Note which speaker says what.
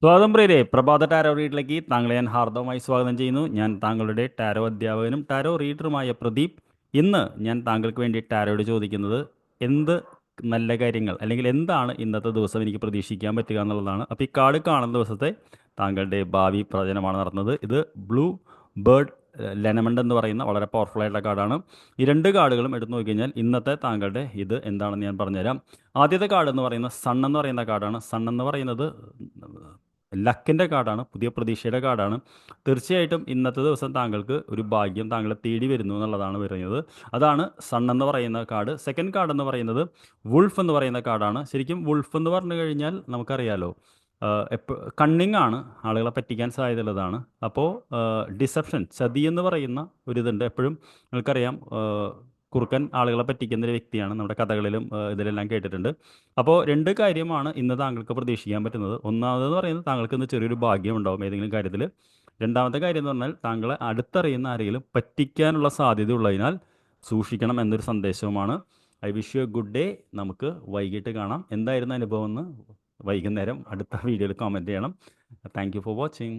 Speaker 1: സ്വാഗതം പ്രിയരെ, പ്രഭാത ടാരോ റീഡിലേക്ക് താങ്കളെ ഞാൻ ഹാർദവമായി സ്വാഗതം ചെയ്യുന്നു. ഞാൻ താങ്കളുടെ ടാരോ അധ്യാപകനും ടാരോ റീഡറുമായ പ്രദീപ്. ഇന്ന് ഞാൻ താങ്കൾക്ക് വേണ്ടി ടാരോയോട് ചോദിക്കുന്നത് എന്ത് നല്ല കാര്യങ്ങൾ അല്ലെങ്കിൽ എന്താണ് ഇന്നത്തെ ദിവസം എനിക്ക് പ്രതീക്ഷിക്കാൻ പറ്റുക എന്നുള്ളതാണ്. അപ്പോൾ ഈ കാർഡ് കാണുന്ന ദിവസത്തെ താങ്കളുടെ ഭാവി പ്രവചനമാണ് നടന്നത്. ഇത് ബ്ലൂ ബേർഡ് ലെനമണ്ട് എന്ന് പറയുന്ന വളരെ പവർഫുൾ ആയിട്ടുള്ള കാർഡാണ്. ഈ രണ്ട് കാർഡുകളും എടുത്ത് നോക്കിക്കഴിഞ്ഞാൽ ഇന്നത്തെ താങ്കളുടെ ഇത് എന്താണെന്ന് ഞാൻ പറഞ്ഞുതരാം. ആദ്യത്തെ കാർഡ് എന്ന് പറയുന്നത് സൺ എന്ന് പറയുന്ന കാർഡാണ്. സൺ എന്ന് പറയുന്നത് ലക്കിൻ്റെ കാർഡാണ്, പുതിയ പ്രതീക്ഷയുടെ കാർഡാണ്. തീർച്ചയായിട്ടും ഇന്നത്തെ ദിവസം താങ്കൾക്ക് ഒരു ഭാഗ്യം താങ്കളെ തേടി വരുന്നു എന്നുള്ളതാണ് പറയുന്നത്. അതാണ് സൺ എന്ന് പറയുന്ന കാർഡ്. സെക്കൻഡ് കാർഡ് എന്ന് പറയുന്നത് വുൾഫ് എന്ന് പറയുന്ന കാർഡാണ്. ശരിക്കും വുൾഫ് എന്ന് പറഞ്ഞു കഴിഞ്ഞാൽ നമുക്കറിയാലോ, കണ്ണിങ് ആണ്, ആളുകളെ പറ്റിക്കാൻ സാധ്യതയുള്ളതാണ്. അപ്പോൾ ഡിസെപ്ഷൻ, ചതി എന്ന് പറയുന്ന ഒരിതുണ്ട് എപ്പോഴും. നിങ്ങൾക്കറിയാം, കുറുക്കൻ ആളുകളെ പറ്റിക്കുന്ന ഒരു വ്യക്തിയാണ്. നമ്മുടെ കഥകളിലും ഇതിലെല്ലാം കേട്ടിട്ടുണ്ട്. അപ്പോൾ രണ്ട് കാര്യമാണ് ഇന്ന് താങ്കൾക്ക് പ്രതീക്ഷിക്കാൻ പറ്റുന്നത്. ഒന്നാമതെന്ന് പറയുന്നത് താങ്കൾക്ക് ഇന്ന് ചെറിയൊരു ഭാഗ്യം ഉണ്ടാവും ഏതെങ്കിലും കാര്യത്തിൽ. രണ്ടാമത്തെ കാര്യം എന്ന് പറഞ്ഞാൽ താങ്കളെ അടുത്തറിയുന്ന ആരെങ്കിലും പറ്റിക്കാനുള്ള സാധ്യത ഉള്ളതിനാൽ സൂക്ഷിക്കണം എന്നൊരു സന്ദേശവുമാണ്. I wish you a good day. നമുക്ക് വൈകിട്ട് കാണാം. എന്തായിരുന്നു അനുഭവം എന്ന് വൈകുന്നേരം അടുത്ത വീഡിയോയിൽ കമൻറ്റ് ചെയ്യണം. Thank you for watching.